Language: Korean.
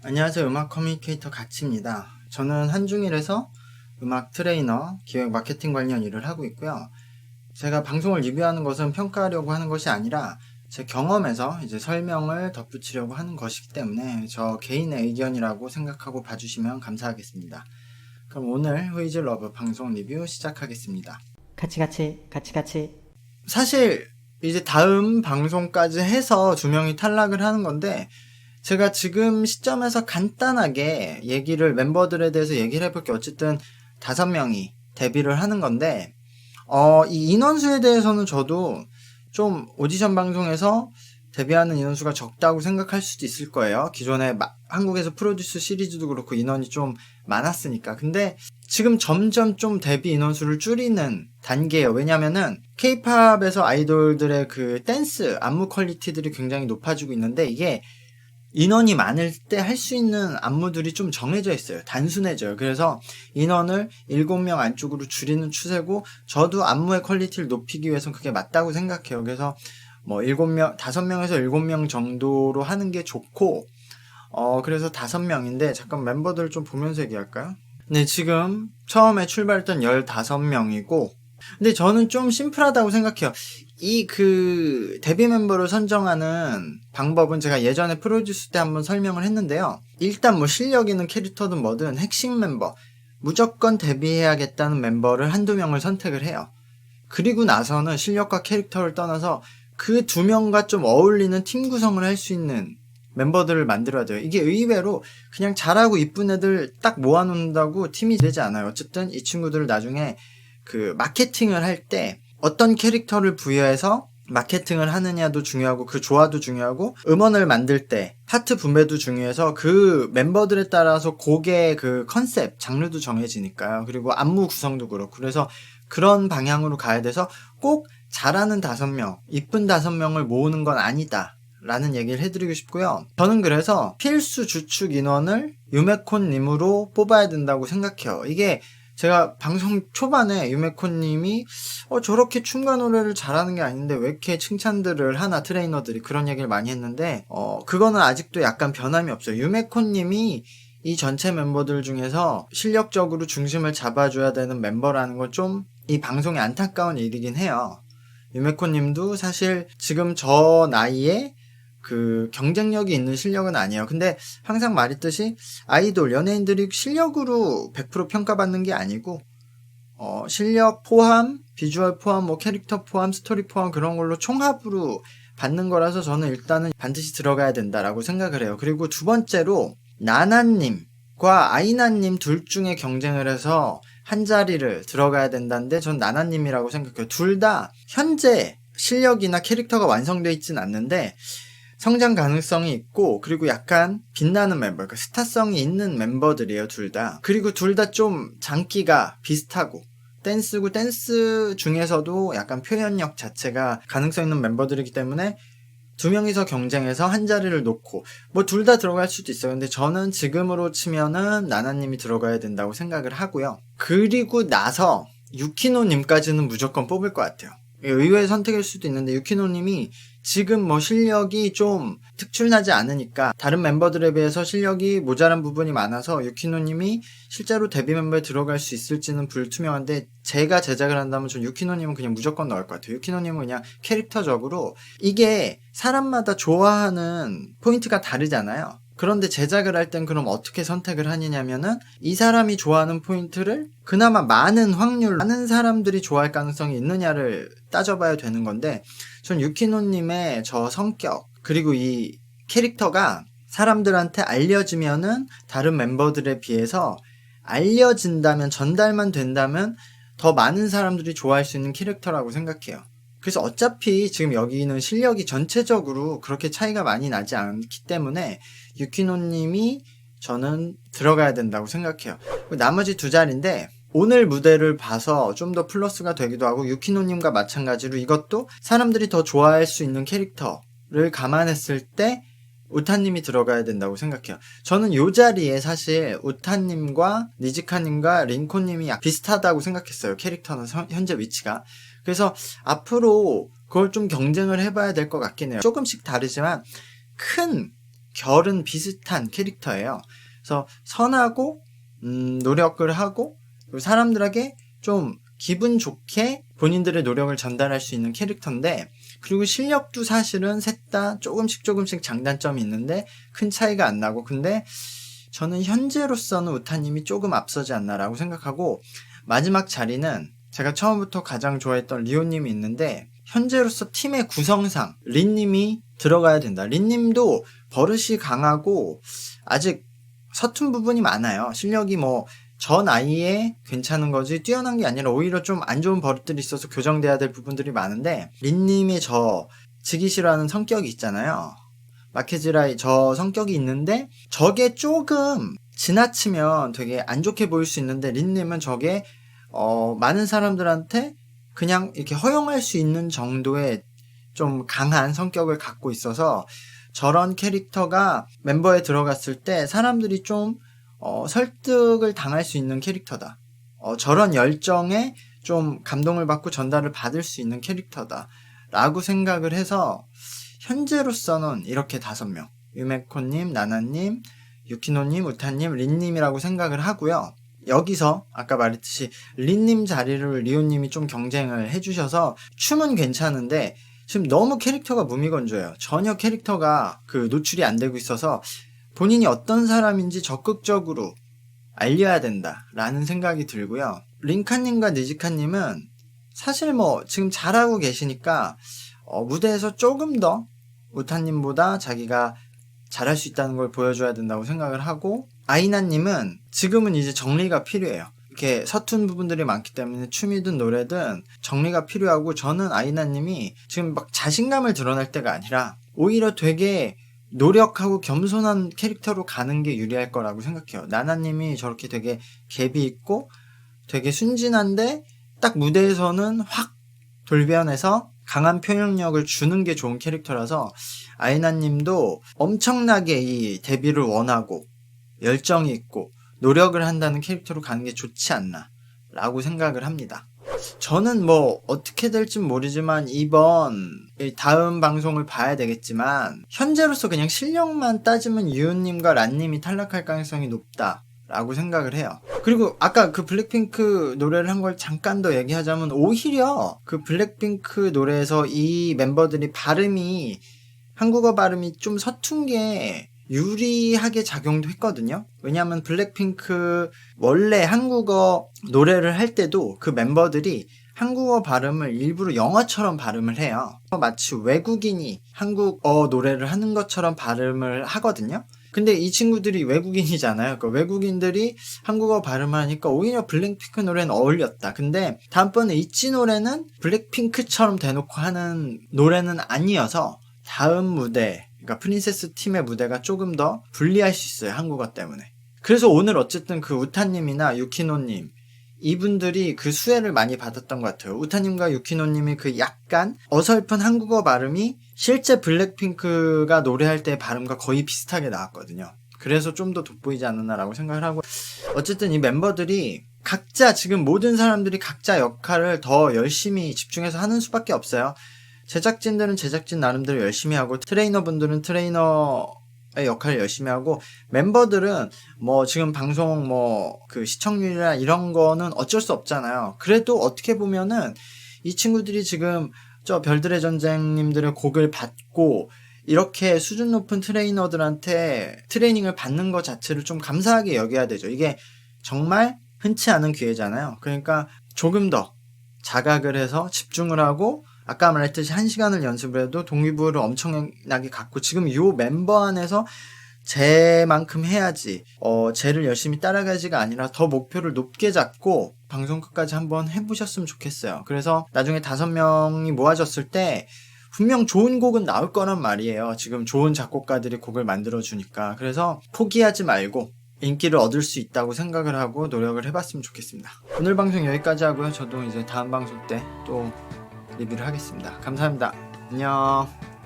안녕하세요. 음악 커뮤니케이터 가치입니다. 저는 한중일에서 음악 트레이너, 기획 마케팅 관련 일을 하고 있고요. 제가 방송을 리뷰하는 것은 평가하려고 하는 것이 아니라 제 경험에서 이제 설명을 덧붙이려고 하는 것이기 때문에 저 개인의 의견이라고 생각하고 봐주시면 감사하겠습니다. 그럼 오늘 후이즈 러브 방송 리뷰 시작하겠습니다. 같이. 사실 이제 다음 방송까지 해서 2명이 탈락을 하는 건데, 제가 지금 시점에서 간단하게 멤버들에 대해서 얘기를 해볼 게 어쨌든 5명이 데뷔를 하는 건데, 이 인원수에 대해서는 저도 좀 오디션 방송에서 데뷔하는 인원수가 적다고 생각할 수도 있을 거예요. 기존에 한국에서 프로듀스 시리즈도 그렇고 인원이 좀 많았으니까. 근데 지금 점점 좀 데뷔 인원수를 줄이는 단계예요. 왜냐면은 K-팝에서 아이돌들의 그 댄스, 안무 퀄리티들이 굉장히 높아지고 있는데, 이게 인원이 많을 때 할 수 있는 안무들이 좀 정해져 있어요. 단순해져요. 그래서 인원을 7명 안쪽으로 줄이는 추세고, 저도 안무의 퀄리티를 높이기 위해서는 그게 맞다고 생각해요. 그래서 5명에서 7명 정도로 하는 게 좋고, 그래서 5명인데, 잠깐 멤버들 좀 보면서 얘기할까요? 네, 지금 처음에 출발했던 15명이고, 근데 저는 좀 심플하다고 생각해요. 데뷔 멤버를 선정하는 방법은 제가 예전에 프로듀스 때 한번 설명을 했는데요. 일단 실력 있는 캐릭터든 뭐든 핵심 멤버, 무조건 데뷔해야겠다는 멤버를 한두 명을 선택을 해요. 그리고 나서는 실력과 캐릭터를 떠나서 그 2명과 좀 어울리는 팀 구성을 할 수 있는 멤버들을 만들어야 돼요. 이게 의외로 그냥 잘하고 이쁜 애들 딱 모아놓는다고 팀이 되지 않아요. 어쨌든 이 친구들을 나중에 그 마케팅을 할 때 어떤 캐릭터를 부여해서 마케팅을 하느냐도 중요하고, 그 조화도 중요하고, 음원을 만들 때 파트 분배도 중요해서 그 멤버들에 따라서 곡의 그 컨셉, 장르도 정해지니까요. 그리고 안무 구성도 그렇고. 그래서 그런 방향으로 가야 돼서 꼭 잘하는 5명, 이쁜 5명을 모으는 건 아니다 라는 얘기를 해드리고 싶고요. 저는 그래서 필수 주축 인원을 유메콘님으로 뽑아야 된다고 생각해요. 이게 제가 방송 초반에 유메코님이 저렇게 춤과 노래를 잘하는 게 아닌데 왜 이렇게 칭찬들을 하나, 트레이너들이 그런 얘기를 많이 했는데, 그거는 아직도 약간 변함이 없어요. 유메코님이 이 전체 멤버들 중에서 실력적으로 중심을 잡아줘야 되는 멤버라는 건 좀 이 방송에 안타까운 일이긴 해요. 유메코님도 사실 지금 저 나이에 그 경쟁력이 있는 실력은 아니에요. 근데 항상 말했듯이 아이돌, 연예인들이 실력으로 100% 평가받는 게 아니고, 실력 포함, 비주얼 포함, 캐릭터 포함, 스토리 포함 그런 걸로 총합으로 받는 거라서 저는 일단은 반드시 들어가야 된다라고 생각을 해요. 그리고 두 번째로 나나님과 아이나님 둘 중에 경쟁을 해서 한 자리를 들어가야 된다는데, 전 나나님이라고 생각해요. 둘 다 현재 실력이나 캐릭터가 완성되어 있진 않는데 성장 가능성이 있고, 그리고 약간 빛나는 멤버, 그러니까 스타성이 있는 멤버들이에요, 둘 다. 그리고 둘 다 좀 장기가 비슷하고, 댄스 중에서도 약간 표현력 자체가 가능성 있는 멤버들이기 때문에 2명이서 경쟁해서 한 자리를 놓고, 둘 다 들어갈 수도 있어요. 근데 저는 지금으로 치면은 나나님이 들어가야 된다고 생각을 하고요. 그리고 나서 유키노님까지는 무조건 뽑을 것 같아요. 의외의 선택일 수도 있는데, 유키노님이 지금 실력이 좀 특출나지 않으니까 다른 멤버들에 비해서 실력이 모자란 부분이 많아서 유키노님이 실제로 데뷔 멤버에 들어갈 수 있을지는 불투명한데, 제가 제작을 한다면 전 유키노님은 그냥 무조건 넣을 것 같아요. 유키노님은 그냥 캐릭터적으로, 이게 사람마다 좋아하는 포인트가 다르잖아요. 그런데 제작을 할 땐 그럼 어떻게 선택을 하느냐면은, 이 사람이 좋아하는 포인트를 그나마 많은 사람들이 좋아할 가능성이 있느냐를 따져봐야 되는 건데, 전 유키노님의 저 성격, 그리고 이 캐릭터가 사람들한테 알려지면은 다른 멤버들에 비해서 알려진다면, 전달만 된다면 더 많은 사람들이 좋아할 수 있는 캐릭터라고 생각해요. 그래서 어차피 지금 여기는 실력이 전체적으로 그렇게 차이가 많이 나지 않기 때문에 유키노님이 저는 들어가야 된다고 생각해요. 나머지 2자리인데, 오늘 무대를 봐서 좀 더 플러스가 되기도 하고, 유키노님과 마찬가지로 이것도 사람들이 더 좋아할 수 있는 캐릭터를 감안했을 때 우타님이 들어가야 된다고 생각해요. 저는 이 자리에 사실 우타님과 니지카님과 링코님이 비슷하다고 생각했어요. 캐릭터는 현재 위치가. 그래서 앞으로 그걸 좀 경쟁을 해봐야 될 것 같긴 해요. 조금씩 다르지만 큰 결은 비슷한 캐릭터예요. 그래서 선하고 노력을 하고 그리고 사람들에게 좀 기분 좋게 본인들의 노력을 전달할 수 있는 캐릭터인데, 그리고 실력도 사실은 셋 다 조금씩 장단점이 있는데 큰 차이가 안 나고, 근데 저는 현재로서는 우타님이 조금 앞서지 않나라고 생각하고, 마지막 자리는 제가 처음부터 가장 좋아했던 리오님이 있는데, 현재로서 팀의 구성상 린님이 들어가야 된다. 린님도 버릇이 강하고 아직 서툰 부분이 많아요. 실력이 뭐 저 나이에 괜찮은 거지 뛰어난 게 아니라 오히려 좀 안 좋은 버릇들이 있어서 교정돼야 될 부분들이 많은데, 린님이 저 지기 싫어하는 성격이 있잖아요. 마케즈라이 저 성격이 있는데 저게 조금 지나치면 되게 안 좋게 보일 수 있는데, 린님은 저게 많은 사람들한테 그냥 이렇게 허용할 수 있는 정도의 좀 강한 성격을 갖고 있어서 저런 캐릭터가 멤버에 들어갔을 때 사람들이 좀 설득을 당할 수 있는 캐릭터다. 저런 열정에 좀 감동을 받고 전달을 받을 수 있는 캐릭터다 라고 생각을 해서 현재로서는 이렇게 5명, 유메코님, 나나님, 유키노님, 우타님, 린님이라고 생각을 하고요. 여기서 아까 말했듯이 린님 자리를 리오님이 좀 경쟁을 해주셔서, 춤은 괜찮은데 지금 너무 캐릭터가 무미건조해요. 전혀 캐릭터가 노출이 안 되고 있어서 본인이 어떤 사람인지 적극적으로 알려야 된다라는 생각이 들고요. 린카님과 니지카님은 사실 뭐 지금 잘하고 계시니까 무대에서 조금 더 우타님보다 자기가 잘할 수 있다는 걸 보여줘야 된다고 생각을 하고, 아이나님은 지금은 이제 정리가 필요해요. 이렇게 서툰 부분들이 많기 때문에 춤이든 노래든 정리가 필요하고, 저는 아이나님이 지금 막 자신감을 드러낼 때가 아니라 오히려 되게 노력하고 겸손한 캐릭터로 가는 게 유리할 거라고 생각해요. 나나님이 저렇게 되게 갭이 있고 되게 순진한데 딱 무대에서는 확 돌변해서 강한 표현력을 주는 게 좋은 캐릭터라서, 아이나님도 엄청나게 이 데뷔를 원하고 열정이 있고 노력을 한다는 캐릭터로 가는 게 좋지 않나 라고 생각을 합니다. 저는 뭐 어떻게 될진 모르지만 이번 다음 방송을 봐야 되겠지만, 현재로서 그냥 실력만 따지면 유은님과 란님이 탈락할 가능성이 높다 라고 생각을 해요. 그리고 아까 그 블랙핑크 노래를 한 걸 잠깐 더 얘기하자면, 오히려 그 블랙핑크 노래에서 이 멤버들이 발음이, 한국어 발음이 좀 서툰 게 유리하게 작용도 했거든요. 왜냐하면 블랙핑크 원래 한국어 노래를 할 때도 그 멤버들이 한국어 발음을 일부러 영어처럼 발음을 해요. 마치 외국인이 한국어 노래를 하는 것처럼 발음을 하거든요. 근데 이 친구들이 외국인이잖아요. 그러니까 외국인들이 한국어 발음을 하니까 오히려 블랙핑크 노래는 어울렸다. 근데 다음번에 있지 노래는 블랙핑크처럼 대놓고 하는 노래는 아니어서 다음 무대, 그러니까 프린세스 팀의 무대가 조금 더 불리할 수 있어요, 한국어 때문에. 그래서 오늘 어쨌든 그 우타님이나 유키노님, 이분들이 그 수혜를 많이 받았던 것 같아요. 우타님과 유키노님이 그 약간 어설픈 한국어 발음이 실제 블랙핑크가 노래할 때 발음과 거의 비슷하게 나왔거든요. 그래서 좀 더 돋보이지 않았나라고 생각을 하고, 어쨌든 이 멤버들이 각자, 지금 모든 사람들이 각자 역할을 더 열심히 집중해서 하는 수밖에 없어요. 제작진들은 제작진 나름대로 열심히 하고, 트레이너분들은 트레이너의 역할을 열심히 하고, 멤버들은 뭐 지금 방송 뭐 그 시청률이나 이런 거는 어쩔 수 없잖아요. 그래도 어떻게 보면은 이 친구들이 지금 저 별들의 전쟁님들의 곡을 받고 이렇게 수준 높은 트레이너들한테 트레이닝을 받는 것 자체를 좀 감사하게 여겨야 되죠. 이게 정말 흔치 않은 기회잖아요. 그러니까 조금 더 자각을 해서 집중을 하고, 아까 말했듯이 1시간을 연습을 해도 동기부여를 엄청나게 갖고, 지금 요 멤버 안에서 쟤만큼 해야지, 쟤를 열심히 따라가지가 아니라 더 목표를 높게 잡고 방송 끝까지 한번 해보셨으면 좋겠어요. 그래서 나중에 5명이 모아졌을 때 분명 좋은 곡은 나올 거란 말이에요. 지금 좋은 작곡가들이 곡을 만들어주니까. 그래서 포기하지 말고 인기를 얻을 수 있다고 생각을 하고 노력을 해봤으면 좋겠습니다. 오늘 방송 여기까지 하고요. 저도 이제 다음 방송 때 또 리뷰를 하겠습니다. 감사합니다. 안녕.